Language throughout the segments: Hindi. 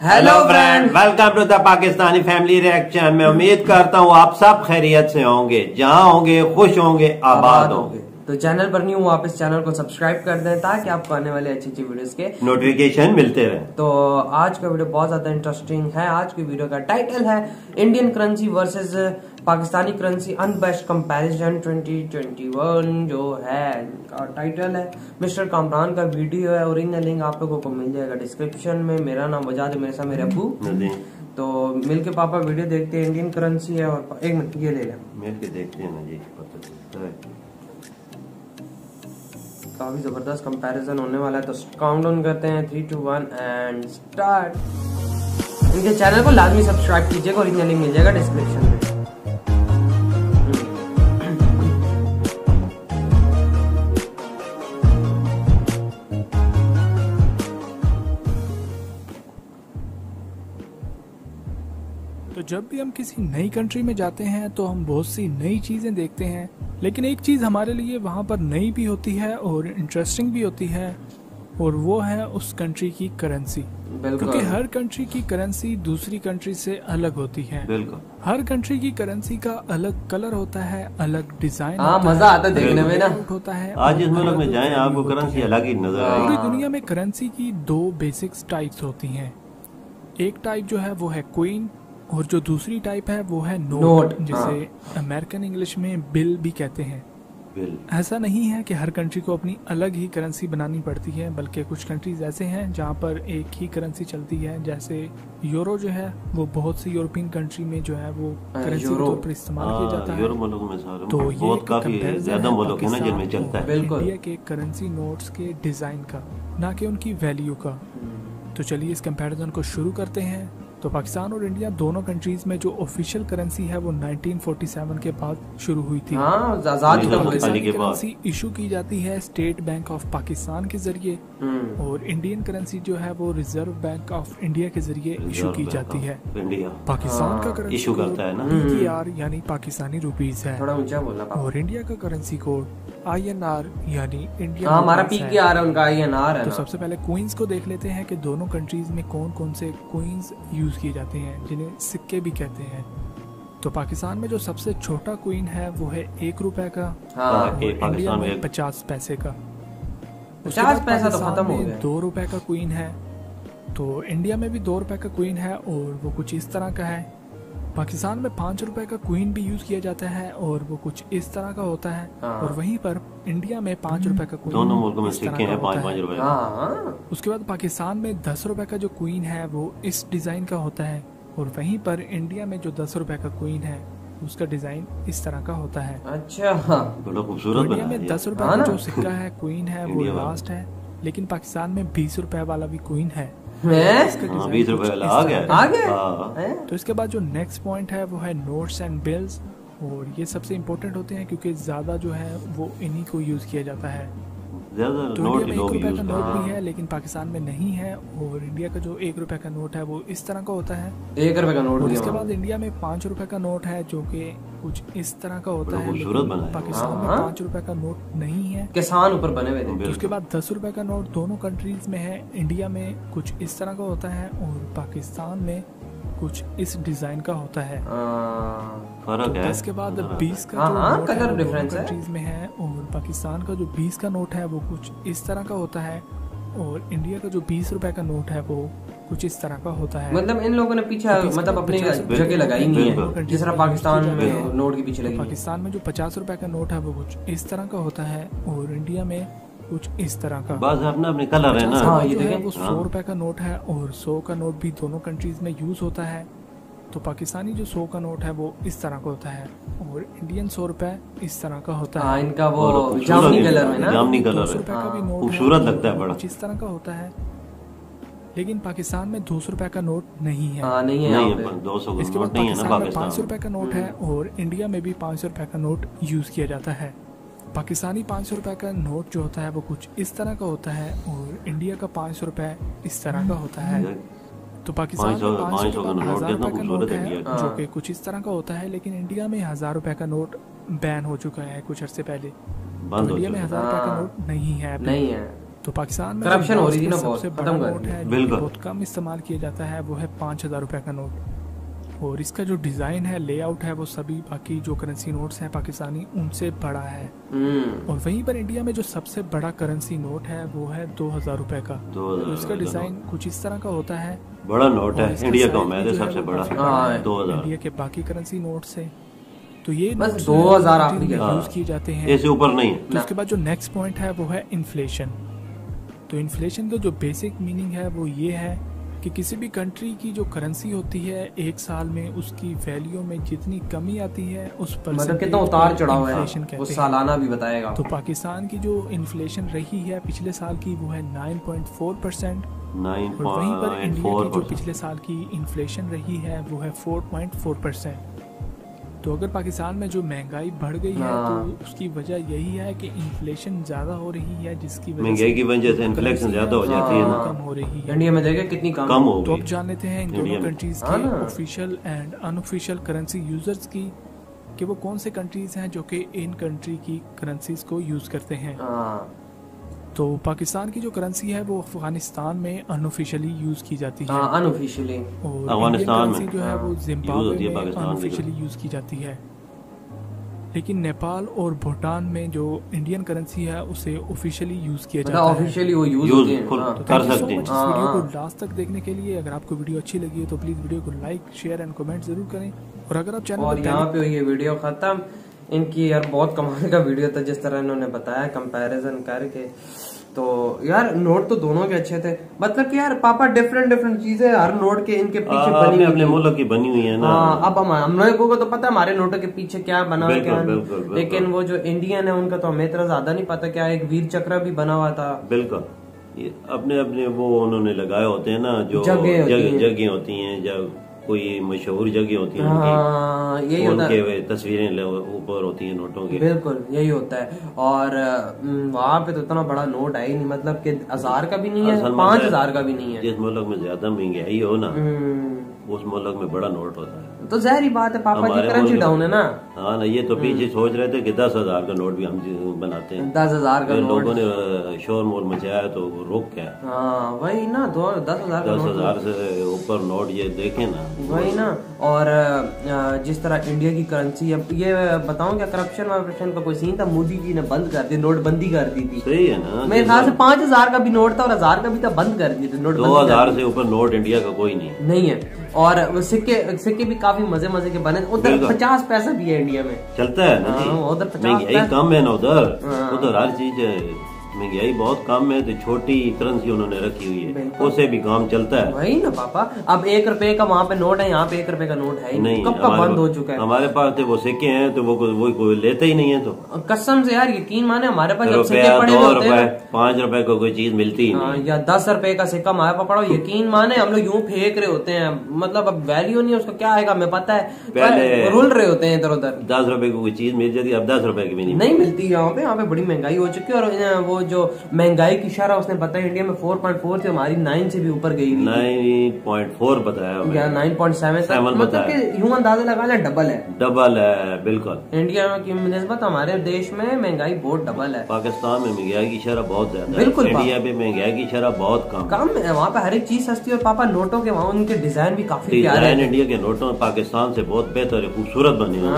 Hello friend, welcome to the Pakistani family reaction. मैं उम्मीद करता हूँ आप सब खैरियत से होंगे, जहाँ होंगे खुश होंगे, आबाद होंगे। तो चैनल पर न्यू आप इस चैनल को सब्सक्राइब कर दें ताकि आपको आने वाले अच्छी अच्छी वीडियोस के नोटिफिकेशन मिलते रहे। तो आज का वीडियो बहुत ज्यादा इंटरेस्टिंग है। आज की वीडियो का टाइटल है Indian currency versus Pakistani currency unbiased comparison 2021 जो है का टाइटल है। मिस्टर कामरान का वीडियो है, ओरिजिनल लिंक आप लोगों को मिल जाएगा डिस्क्रिप्शन में। मेरा नाम वजाद है, मेरे साथ मेरे अब्बू। तो मिलके पापा वीडियो देखते हैं। इंडियन करेंसी है और एक मिनट ये ले लें, मिलके देखते हैं ना जी, पता चलता है। काफी जबरदस्त कंपैरिजन होने वाला है। तो काउंट डाउन करते हैं 3, 2, 1 एंड स्टार्ट। इनके चैनल को लाजमी सब्सक्राइब कीजिएगा, ओरिजिनल लिंक मिल जाएगा डिस्क्रिप्शन में। तो जब भी हम किसी नई कंट्री में जाते हैं तो हम बहुत सी नई चीजें देखते हैं, लेकिन एक चीज हमारे लिए वहाँ पर नई भी होती है और इंटरेस्टिंग भी होती है, और वो है उस कंट्री की करेंसी। क्योंकि हर कंट्री की करेंसी दूसरी कंट्री से अलग होती है। बिल्कुल, हर कंट्री की करेंसी का अलग कलर होता है, अलग डिजाइन। मजा आता है देखने में ना। होता है। आज इस मुल्क में जाएं आपको करेंसी अलग ही नजर आएगी। पूरी दुनिया में करेंसी की दो बेसिक टाइप्स होती हैं। एक टाइप जो है वो है क्वीन, और जो दूसरी टाइप है वो है नोट, जिसे अमेरिकन इंग्लिश में बिल भी कहते हैं। ऐसा नहीं है कि हर कंट्री को अपनी अलग ही करेंसी बनानी पड़ती है, बल्कि कुछ कंट्रीज ऐसे हैं जहाँ पर एक ही करेंसी चलती है। जैसे यूरो जो है वो बहुत सी यूरोपियन कंट्री में जो है वो करेंसी के तौर पर इस्तेमाल किया जाता है। तो ये काफी ज्यादा मुल्क है ना जिनमें चलता है इंडिया के करेंसी नोट्स के डिजाइन का, ना कि उनकी वैल्यू का। तो चलिए इस कंपैरिजन को शुरू करते हैं। तो पाकिस्तान और इंडिया दोनों कंट्रीज में जो ऑफिशियल करेंसी है वो 1947 के बाद शुरू हुई थी। करेंसी इशू की जाती है स्टेट बैंक ऑफ पाकिस्तान के जरिए, और इंडियन करेंसी जो है वो रिजर्व बैंक ऑफ इंडिया के जरिए इशू की जाती है। पाकिस्तान का करेंसी इशू करता है ना PKR यानी पाकिस्तानी रुपीज है, थोड़ा ऊंचा बोलना। और इंडिया का करेंसी कोड INR यानी इंडिया। हमारा PKR है, उनका INR है। तो सबसे पहले क्वींस को देख लेते हैं कि दोनों कंट्रीज में कौन कौन से क्वींस यूज किए जाते हैं, जिन्हें सिक्के भी कहते हैं। तो पाकिस्तान में जो सबसे छोटा क्वीन है वो है 1 रुपए का, और इंडिया में 50 पैसे का। 50 पैसा तो खत्म हो गया। 2 रुपए का क्वीन है, तो इंडिया में भी 2 रुपए का क्वीन है, और वो कुछ इस तरह का है। पाकिस्तान में 5 रुपए का क्वीन भी यूज किया जाता है, और वो कुछ इस तरह का होता है। और वहीं पर इंडिया में 5 रुपए का क्वीन, दोनों मुल्कों में सिक्के हैं 5-5 रुपए। उसके बाद पाकिस्तान में 10 रुपए का जो क्वीन है वो इस डिजाइन का होता है, और वहीं पर इंडिया में जो 10 रुपए का क्वीन है उसका डिजाइन इस तरह का होता है। अच्छा, बड़ा खूबसूरत। इंडिया में 10 रुपए का जो सिक्का है क्वीन है वो लास्ट है, लेकिन पाकिस्तान में 20 रुपए वाला भी क्वीन है। 20 रुपए वाला आ गया। तो इसके बाद जो नेक्स्ट पॉइंट है वो है नोट्स एंड बिल्स, और ये सबसे इम्पोर्टेंट होते हैं क्योंकि ज्यादा जो है वो इन्हीं को यूज किया जाता है। तो इंडिया में 1 रुपए का नोट भी है, लेकिन पाकिस्तान में नहीं है। और इंडिया का जो 1 रुपए का नोट है वो इस तरह का होता है, 1 रुपए का नोट। और इसके बाद इंडिया में 5 रुपए का नोट है जो कि कुछ इस तरह का होता है, लेकिन पाकिस्तान में 5 रुपए का नोट नहीं है, किसान ऊपर बने हुए थे। उसके बाद 10 रुपए का नोट दोनों कंट्रीज में है। इंडिया में कुछ इस तरह का होता है, और पाकिस्तान में कुछ इस डिजाइन का होता है। फर्क है। इसके बाद 20 का जो कलर डिफरेंस है कंट्रीज में है, और पाकिस्तान का जो 20 का नोट है वो कुछ इस तरह का होता है, और इंडिया का जो 20 रुपए का नोट है वो कुछ इस तरह का होता है। मतलब इन लोगों ने पीछे मतलब अपनी जगह लगाई नहीं है, जिस तरह पाकिस्तान में नोट के पीछे लगी। पाकिस्तान में जो 50 रुपए का नोट है वो कुछ इस तरह का होता है, और इंडिया में कुछ इस तरह का। बस अपना अपने कलर है ना। ये देखें, वो 100 रुपए का नोट है, और 100 का नोट भी दोनों कंट्रीज में यूज होता है। तो पाकिस्तानी जो 100 का नोट है वो इस तरह का होता है, और इंडियन 100 रुपए इस तरह का होता है। इनका वो जामनी कलर में ना, जामनी कलर 200 रुपए का भी नोट खूबसूरत लगता है, बड़ा कुछ इस तरह का होता है। लेकिन पाकिस्तान में 200 रुपए का नोट नहीं है। नहीं है 200 इसके बाद पाकिस्तान में 500 रुपए का नोट है, और इंडिया में भी 500 रुपए का नोट यूज किया जाता है। पाकिस्तानी 500 रुपए का नोट जो होता है वो कुछ इस तरह का होता है, और इंडिया का 500 रुपए इस तरह का होता है। तो पाकिस्तान में 500 का 1000 रुपए का नोट है जो कि कुछ इस तरह का होता है, लेकिन इंडिया में 1000 रुपए का नोट बैन हो चुका है कुछ अर्से पहले। तो इंडिया में 1000 रुपए का नोट नहीं है। तो पाकिस्तान में करप्शन हो रही थी ना सबसे बहुत, बड़ा खत्म कर नोट है बिल्कुल। बहुत कम इस्तेमाल किया जाता है वो है 5,000 रुपए का नोट। और इसका जो डिजाइन है, लेआउट है, वो सभी बाकी जो करेंसी नोट्स हैं पाकिस्तानी उनसे बड़ा है। और वहीं पर इंडिया में जो सबसे बड़ा करेंसी नोट है वो है 2,000 रुपए का। तो इसका डिजाइन कुछ इस तरह का होता है, बड़ा नोट है इंडिया का, मैं सबसे बड़ा 2000 इंडिया के बाकी करेंसी नोट से। तो ये बस 2000 आखिरी यूज किए जाते हैं, इससे ऊपर नहीं है। तो उसके बाद जो नेक्स्ट पॉइंट है वो है इन्फ्लेशन। तो इन्फ्लेशन का जो बेसिक मीनिंग है वो ये है कि किसी भी कंट्री की जो करेंसी होती है एक साल में उसकी वैल्यू में जितनी कमी आती है उस पर मतलब कितना उतार चढ़ाव है वो सालाना भी बताएगा। तो पाकिस्तान की जो इन्फ्लेशन रही है पिछले साल की वो है 9.4%। और वहीं पर इंडिया की जो पिछले साल की इन्फ्लेशन रही है वो है 4.4%। तो अगर पाकिस्तान में जो महंगाई बढ़ गई है तो उसकी वजह यही है कि इन्फ्लेशन ज्यादा हो रही है, जिसकी वजह महंगाई की वजह से इन्फ्लेशन ज्यादा हो जाती है ना, कम हो रही है। इंडिया में देखिए कितनी कम हो तो अब जान लेते हैं इन दोनों कंट्रीज के official and unofficial currency users की कि वो कौन से कंट्रीज हैं जो कि इन कंट्री की करेंसीज को यूज करते हैं। तो पाकिस्तान की जो करेंसी है वो अफगानिस्तान में अनऑफिशियली यूज की जाती है, अनऑफिशियली। और अफगानिस्तान में जो है वो जिम्बाब्वे में अनऑफिशियली यूज की जाती है। लेकिन नेपाल और भूटान में जो इंडियन करेंसी है उसे ऑफिशियली यूज किया जाता है, ऑफिशियली वो यूज होती है। तो कर सकते हैं। इस वीडियो को लास्ट तक देखने के लिए, अगर आपको वीडियो अच्छी लगी है तो प्लीज वीडियो को लाइक, शेयर एंड कमेंट जरूर करें। और अगर आप चैनल और यहाँ पे ये वीडियो खत्म। इनकी यार बहुत कमाल का वीडियो था जिस तरह इन्होंने बताया कंपैरिजन करके। तो यार नोट तो दोनों के अच्छे थे, मतलब कि यार पापा डिफरेंट चीजें हर नोट के इनके पीछे बनी हुई अपने मुल्क की बनी हुई है ना। अब हम लोगों को तो पता है हमारे नोटों के पीछे क्या बना हुआ क्या नहीं, लेकिन वो जो इंडियन है उनका तो हमें इतना ज्यादा नहीं पता। क्या एक वीर चक्र भी बना हुआ था। बिल्कुल, अपने अपने वो उन्होंने लगाए होते हैं ना, जो जगह होती हैं, जब कोई मशहूर जगह होती है यही होता है, तस्वीरें ऊपर होती हैं नोटों की। बिल्कुल यही होता है। और वहाँ पे तो इतना बड़ा नोट है ही नहीं, मतलब कि 1000 का भी नहीं है, 5000 का भी नहीं है। जिस मुल्क में ज्यादा महंगाई हो ना उस मुल्क में बड़ा नोट होता है। तो जहरी बात है, पापा की करेंसी डाउन है ना। हाँ ना, ये तो पीछे सोच रहे थे कि 10,000 का नोट भी हम बनाते हैं। 10,000 का नोट लोगों ने शोर मोर मचाया तो रुक गया। हाँ वही ना, 10,000 से ऊपर नोट ये देखे ना, वही ना। और जिस तरह इंडिया की करेंसी, अब ये बताऊं क्या करप्शन का कोई सीन था, मोदी जी ने बंद कर दी, नोटबंदी कर दी थी। सही है ना, मेरे ख्याल से 5,000 का भी नोट था और 1000 का भी था, बंद कर दिए थे। नोट 2,000 से ऊपर नोट इंडिया का कोई नहीं है। और सिक्के भी काफी मजे के बने। उधर 50 पैसा भी है इंडिया में, चलता है ना जी। उधर 50 महंगाई कम है ना, उधर हर चीज महंगाई बहुत कम है, तो छोटी करेंसी उन्होंने रखी हुई है, उससे भी काम चलता है। वही ना पापा, अब 1 रुपए का वहाँ पे नोट है, यहाँ पे 1 रुपए का नोट है ही नहीं, कब का बंद हो चुका है। हमारे पास तो वो सिक्के हैं तो वो लेते ही नहीं है। तो कसम से यार यकीन माने, हमारे पास जब सिक्के पड़े होते हैं 5 रुपए को कोई चीज मिलती ही नहीं, या 10 रुपए का सिक्का हमारे पास पड़ा, यकीन माने हम लोग यूं फेंक रहे होते हैं, मतलब अब वैल्यू नहीं है उसका, क्या आएगा हमें पता है, पहले रुल रहे होते हैं इधर उधर। 10 रुपए को कोई चीज मिल जाती है, अब 10 रुपए की भी नहीं मिलती। यहाँ पे बड़ी महंगाई हो चुकी है। और वो जो महंगाई की इशारा उसने बताया इंडिया में 4.4 थी, हमारी 9 से भी ऊपर गई हुई 9.4 बताया, 9.7 मतलब कि यूं अंदाजा लगा लें डबल है। बिल्कुल इंडिया की निस्बत हमारे देश में महंगाई बहुत डबल है। पाकिस्तान में महंगाई की शरह बहुत ज्यादा है, बिल्कुल इंडिया में महंगाई की शरह बहुत कम है। वहाँ पे हर एक चीज सस्ती। और पापा नोटों के वहाँ उनके डिजाइन भी काफी प्यारे हैं। इंडिया के नोटों पाकिस्तान से बहुत बेहतर है, खूबसूरत बने हुए,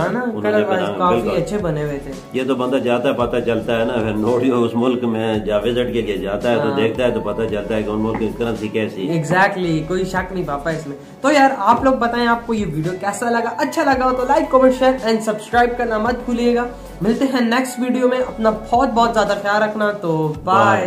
काफी अच्छे बने हुए थे। ये तो बंदा जाता है पता चलता है ना, नोट जो उस मुल्क में जा विजिट के लिए जाता है तो देखता है तो पता चलता है कि उन मुल्क की करेंसी कैसी है। एग्जैक्टली, कोई शक नहीं पापा इसमें। तो यार आप लोग बताएं आपको ये वीडियो कैसा लगा, अच्छा लगा हो तो like comment share and subscribe करना मत भूलिएगा। मिलते हैं नेक्स्ट वीडियो में, अपना बहुत ज्यादा ख्याल रखना। तो बाय।